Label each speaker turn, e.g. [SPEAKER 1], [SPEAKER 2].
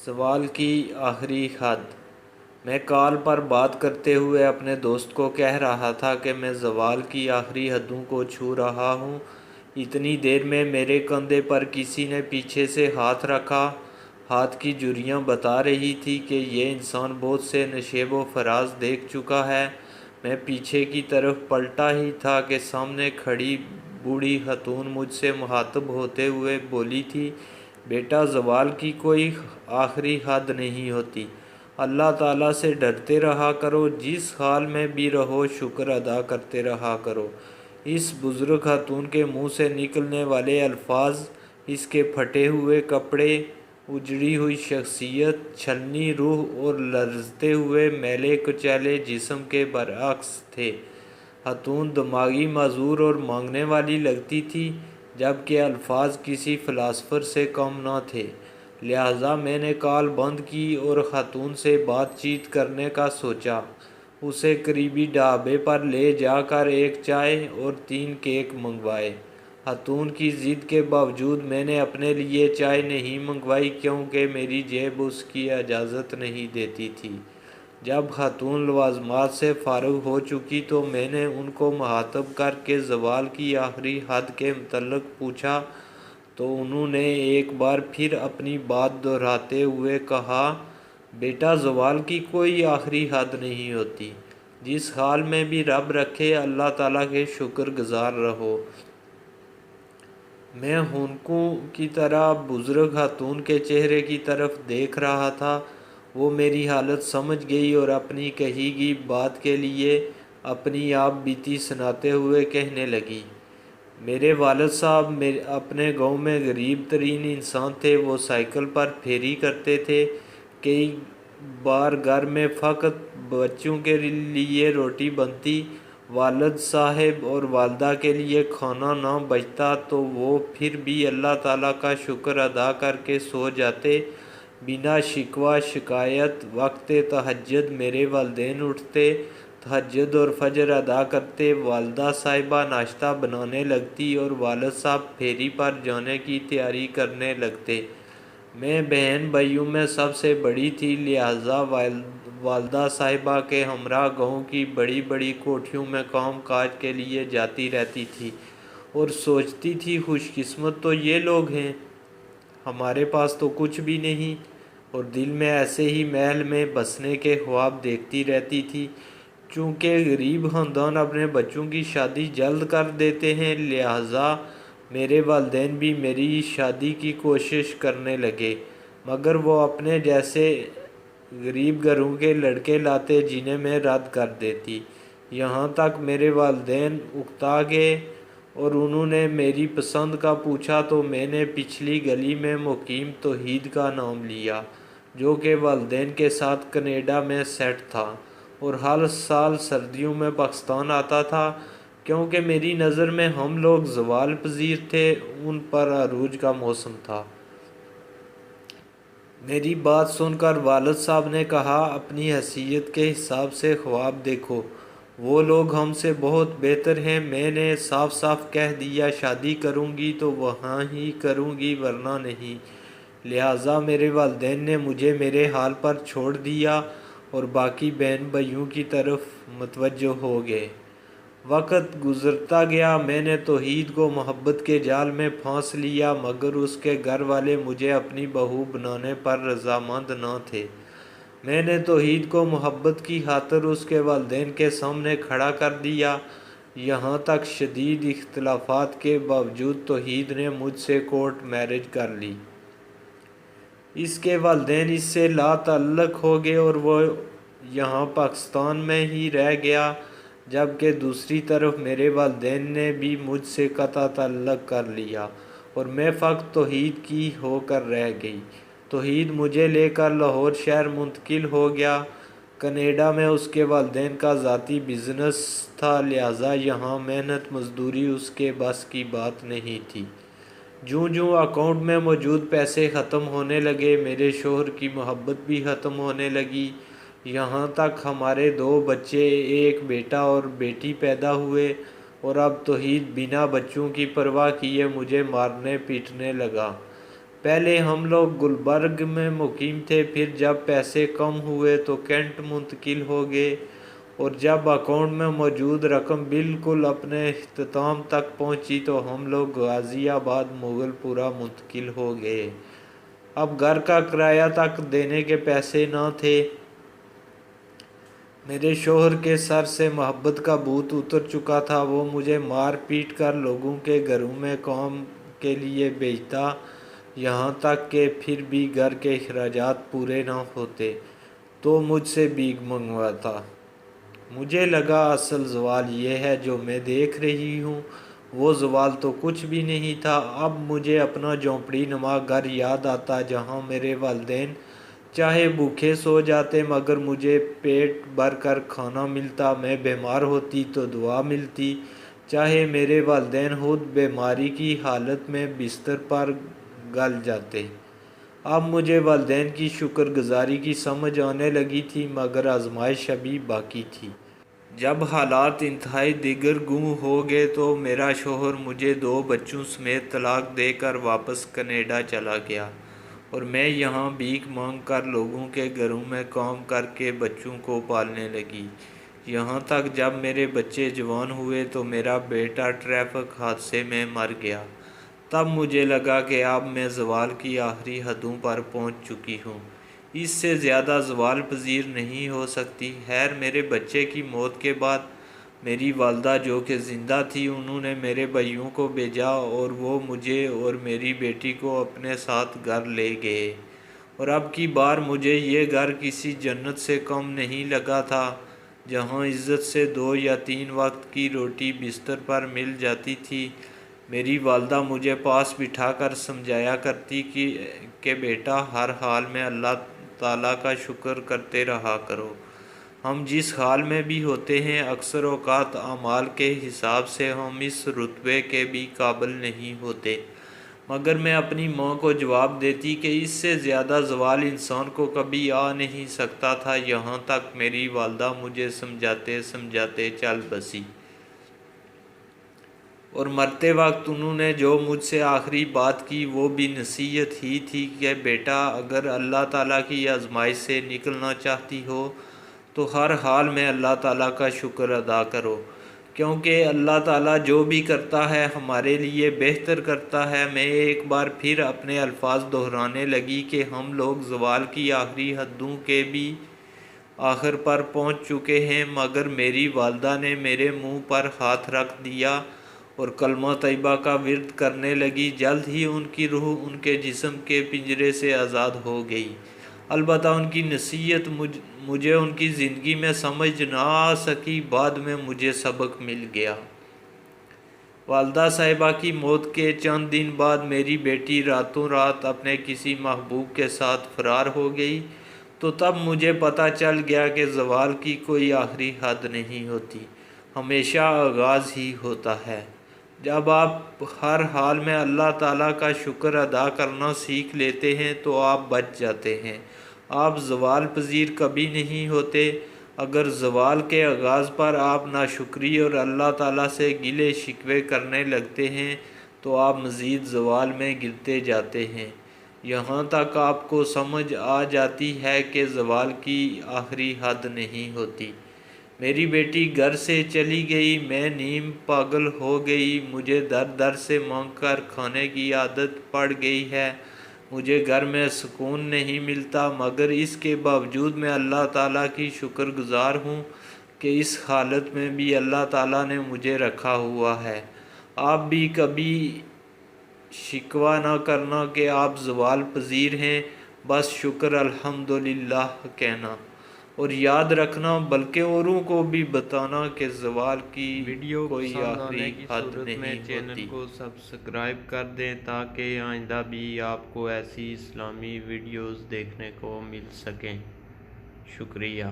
[SPEAKER 1] زوال کی آخری حد۔ میں کال پر بات کرتے ہوئے اپنے دوست کو کہہ رہا تھا کہ میں زوال کی آخری حدوں کو چھو رہا ہوں۔ اتنی دیر میں میرے کندھے پر کسی نے پیچھے سے ہاتھ رکھا۔ ہاتھ کی جھریاں بتا رہی تھی کہ یہ انسان بہت سے نشیب و فراز دیکھ چکا ہے۔ میں پیچھے کی طرف پلٹا ہی تھا کہ سامنے کھڑی بوڑھی خاتون مجھ سے مخاطب ہوتے ہوئے بولی تھی، بیٹا، زوال کی کوئی آخری حد نہیں ہوتی۔ اللہ تعالیٰ سے ڈرتے رہا کرو، جس حال میں بھی رہو شکر ادا کرتے رہا کرو۔ اس بزرگ خاتون کے منہ سے نکلنے والے الفاظ، اس کے پھٹے ہوئے کپڑے، اجڑی ہوئی شخصیت، چھلنی روح اور لرزتے ہوئے میلے کچیلے جسم کے برعکس تھے۔ خاتون دماغی معذور اور مانگنے والی لگتی تھی، جبکہ الفاظ کسی فلاسفر سے کم نہ تھے۔ لہٰذا میں نے کال بند کی اور خاتون سے بات چیت کرنے کا سوچا۔ اسے قریبی ڈھابے پر لے جا کر ایک چائے اور 3 کیک منگوائے۔ خاتون کی ضد کے باوجود میں نے اپنے لیے چائے نہیں منگوائی، کیونکہ میری جیب اس کی اجازت نہیں دیتی تھی۔ جب خاتون لوازمات سے فارغ ہو چکی تو میں نے ان کو مخاطب کر کے زوال کی آخری حد کے متعلق پوچھا، تو انہوں نے ایک بار پھر اپنی بات دہراتے ہوئے کہا، بیٹا، زوال کی کوئی آخری حد نہیں ہوتی۔ جس حال میں بھی رب رکھے، اللہ تعالیٰ کے شکر گزار رہو۔ میں ہونکوں کی طرح بزرگ خاتون کے چہرے کی طرف دیکھ رہا تھا۔ وہ میری حالت سمجھ گئی اور اپنی کہی گئی بات کے لیے اپنی آپ بیتی سناتے ہوئے کہنے لگی، میرے والد صاحب اپنے گاؤں میں غریب ترین انسان تھے۔ وہ سائیکل پر پھیری کرتے تھے۔ کئی بار گھر میں فقط بچوں کے لیے روٹی بنتی، والد صاحب اور والدہ کے لیے کھانا نہ بچتا تو وہ پھر بھی اللہ تعالیٰ کا شکر ادا کر کے سو جاتے، بنا شکوہ شکایت۔ وقت تہجد میرے والدین اٹھتے، تہجد اور فجر ادا کرتے، والدہ صاحبہ ناشتہ بنانے لگتی اور والد صاحب پھیری پر جانے کی تیاری کرنے لگتے۔ میں بہن بھائیوں میں سب سے بڑی تھی، لہٰذا والدہ صاحبہ کے ہمراہ گاؤں کی بڑی بڑی کوٹھیوں میں کام کاج کے لیے جاتی رہتی تھی اور سوچتی تھی، خوش قسمت تو یہ لوگ ہیں، ہمارے پاس تو کچھ بھی نہیں، اور دل میں ایسے ہی محل میں بسنے کے خواب دیکھتی رہتی تھی۔ چونکہ غریب خاندان اپنے بچوں کی شادی جلد کر دیتے ہیں، لہٰذا میرے والدین بھی میری شادی کی کوشش کرنے لگے، مگر وہ اپنے جیسے غریب گھروں کے لڑکے لاتے جنہیں میں رد کر دیتی۔ یہاں تک میرے والدین اکتا گئے اور انہوں نے میری پسند کا پوچھا تو میں نے پچھلی گلی میں مقیم توحید کا نام لیا، جو کہ والدین کے ساتھ کینیڈا میں سیٹ تھا اور ہر سال سردیوں میں پاکستان آتا تھا۔ کیونکہ میری نظر میں ہم لوگ زوال پذیر تھے، ان پر عروج کا موسم تھا۔ میری بات سن کر والد صاحب نے کہا، اپنی حیثیت کے حساب سے خواب دیکھو، وہ لوگ ہم سے بہت بہتر ہیں۔ میں نے صاف صاف کہہ دیا، شادی کروں گی تو وہاں ہی کروں گی، ورنہ نہیں۔ لہٰذا میرے والدین نے مجھے میرے حال پر چھوڑ دیا اور باقی بہن بھائیوں کی طرف متوجہ ہو گئے۔ وقت گزرتا گیا، میں نے توحید کو محبت کے جال میں پھانس لیا، مگر اس کے گھر والے مجھے اپنی بہو بنانے پر رضامند نہ تھے۔ میں نے توحید کو محبت کی خاطر اس کے والدین کے سامنے کھڑا کر دیا۔ یہاں تک شدید اختلافات کے باوجود توحید نے مجھ سے کورٹ میرج کر لی۔ اس کے والدین اس سے لا تعلق ہو گئے اور وہ یہاں پاکستان میں ہی رہ گیا، جبکہ دوسری طرف میرے والدین نے بھی مجھ سے قطع تعلق کر لیا اور میں فقط توحید کی ہو کر رہ گئی۔ توحید مجھے لے کر لاہور شہر منتقل ہو گیا۔ کینیڈا میں اس کے والدین کا ذاتی بزنس تھا، لہٰذا یہاں محنت مزدوری اس کے بس کی بات نہیں تھی۔ جوں جوں اکاؤنٹ میں موجود پیسے ختم ہونے لگے، میرے شوہر کی محبت بھی ختم ہونے لگی، یہاں تک ہمارے 2 بچے، ایک بیٹا اور بیٹی پیدا ہوئے، اور اب توحید بنا بچوں کی پرواہ کیے مجھے مارنے پیٹنے لگا۔ پہلے ہم لوگ گلبرگ میں مقیم تھے، پھر جب پیسے کم ہوئے تو کینٹ منتقل ہو گئے، اور جب اکاؤنٹ میں موجود رقم بالکل اپنے اختتام تک پہنچی تو ہم لوگ غازی آباد مغل پورہ منتقل ہو گئے۔ اب گھر کا کرایہ تک دینے کے پیسے نہ تھے۔ میرے شوہر کے سر سے محبت کا بھوت اتر چکا تھا۔ وہ مجھے مار پیٹ کر لوگوں کے گھروں میں کام کے لیے بھیجتا، یہاں تک کہ پھر بھی گھر کے اخراجات پورے نہ ہوتے تو مجھ سے بھیک منگواتا۔ مجھے لگا اصل زوال یہ ہے جو میں دیکھ رہی ہوں، وہ زوال تو کچھ بھی نہیں تھا۔ اب مجھے اپنا جھونپڑی نما گھر یاد آتا جہاں میرے والدین چاہے بھوکے سو جاتے مگر مجھے پیٹ بھر کر کھانا ملتا، میں بیمار ہوتی تو دوا ملتی، چاہے میرے والدین خود بیماری کی حالت میں بستر پر گل جاتے۔ اب مجھے والدین کی شکر گزاری کی سمجھ آنے لگی تھی مگر آزمائش ابھی باقی تھی۔ جب حالات انتہائی دیگر گوں ہو گئے تو میرا شوہر مجھے 2 بچوں سمیت طلاق دے کر واپس کینیڈا چلا گیا، اور میں یہاں بھیک مانگ کر لوگوں کے گھروں میں کام کر کے بچوں کو پالنے لگی، یہاں تک جب میرے بچے جوان ہوئے تو میرا بیٹا ٹریفک حادثے میں مر گیا۔ تب مجھے لگا کہ اب میں زوال کی آخری حدوں پر پہنچ چکی ہوں، اس سے زیادہ زوال پذیر نہیں ہو سکتی۔ خیر، میرے بچے کی موت کے بعد میری والدہ جو کہ زندہ تھی، انہوں نے میرے بھائیوں کو بھیجا اور وہ مجھے اور میری بیٹی کو اپنے ساتھ گھر لے گئے، اور اب کی بار مجھے یہ گھر کسی جنت سے کم نہیں لگا تھا، جہاں عزت سے 2 یا 3 وقت کی روٹی بستر پر مل جاتی تھی۔ میری والدہ مجھے پاس بٹھا کر سمجھایا کرتی کہ بیٹا، ہر حال میں اللہ تعالیٰ کا شکر کرتے رہا کرو۔ ہم جس حال میں بھی ہوتے ہیں، اکثر اوقات اعمال کے حساب سے ہم اس رتبے کے بھی قابل نہیں ہوتے، مگر میں اپنی ماں کو جواب دیتی کہ اس سے زیادہ زوال انسان کو کبھی آ نہیں سکتا تھا، یہاں تک میری والدہ مجھے سمجھاتے سمجھاتے چل بسی، اور مرتے وقت انہوں نے جو مجھ سے آخری بات کی وہ بھی نصیحت ہی تھی کہ بیٹا، اگر اللہ تعالیٰ کی آزمائش سے نکلنا چاہتی ہو تو ہر حال میں اللہ تعالیٰ کا شکر ادا کرو، کیونکہ اللہ تعالیٰ جو بھی کرتا ہے ہمارے لیے بہتر کرتا ہے۔ میں ایک بار پھر اپنے الفاظ دہرانے لگی کہ ہم لوگ زوال کی آخری حدوں کے بھی آخر پر پہنچ چکے ہیں، مگر میری والدہ نے میرے منہ پر ہاتھ رکھ دیا اور کلمہ طیبہ کا ورد کرنے لگی۔ جلد ہی ان کی روح ان کے جسم کے پنجرے سے آزاد ہو گئی۔ البتہ ان کی نصیحت مجھے ان کی زندگی میں سمجھ نہ آ سکی، بعد میں مجھے سبق مل گیا۔ والدہ صاحبہ کی موت کے چند دن بعد میری بیٹی راتوں رات اپنے کسی محبوب کے ساتھ فرار ہو گئی، تو تب مجھے پتہ چل گیا کہ زوال کی کوئی آخری حد نہیں ہوتی، ہمیشہ آغاز ہی ہوتا ہے۔ جب آپ ہر حال میں اللہ تعالیٰ کا شکر ادا کرنا سیکھ لیتے ہیں تو آپ بچ جاتے ہیں، آپ زوال پذیر کبھی نہیں ہوتے۔ اگر زوال کے آغاز پر آپ ناشکری اور اللہ تعالیٰ سے گلے شکوے کرنے لگتے ہیں تو آپ مزید زوال میں گرتے جاتے ہیں، یہاں تک آپ کو سمجھ آ جاتی ہے کہ زوال کی آخری حد نہیں ہوتی۔ میری بیٹی گھر سے چلی گئی، میں نیم پاگل ہو گئی، مجھے در در سے مانگ کر کھانے کی عادت پڑ گئی ہے، مجھے گھر میں سکون نہیں ملتا، مگر اس کے باوجود میں اللہ تعالیٰ کی شکر گزار ہوں کہ اس حالت میں بھی اللہ تعالیٰ نے مجھے رکھا ہوا ہے۔ آپ بھی کبھی شکوہ نہ کرنا کہ آپ زوال پذیر ہیں، بس شکر الحمدللہ کہنا، اور یاد رکھنا بلکہ اوروں کو بھی بتانا کہ زوال کی
[SPEAKER 2] ویڈیو
[SPEAKER 1] کوئی
[SPEAKER 2] پسند
[SPEAKER 1] آخری
[SPEAKER 2] آنے کی
[SPEAKER 1] حد
[SPEAKER 2] صورت میں
[SPEAKER 1] نہیں
[SPEAKER 2] چینل
[SPEAKER 1] ہوتی۔
[SPEAKER 2] کو سبسکرائب کر دیں تاکہ آئندہ بھی آپ کو ایسی اسلامی ویڈیوز دیکھنے کو مل سکیں۔ شکریہ۔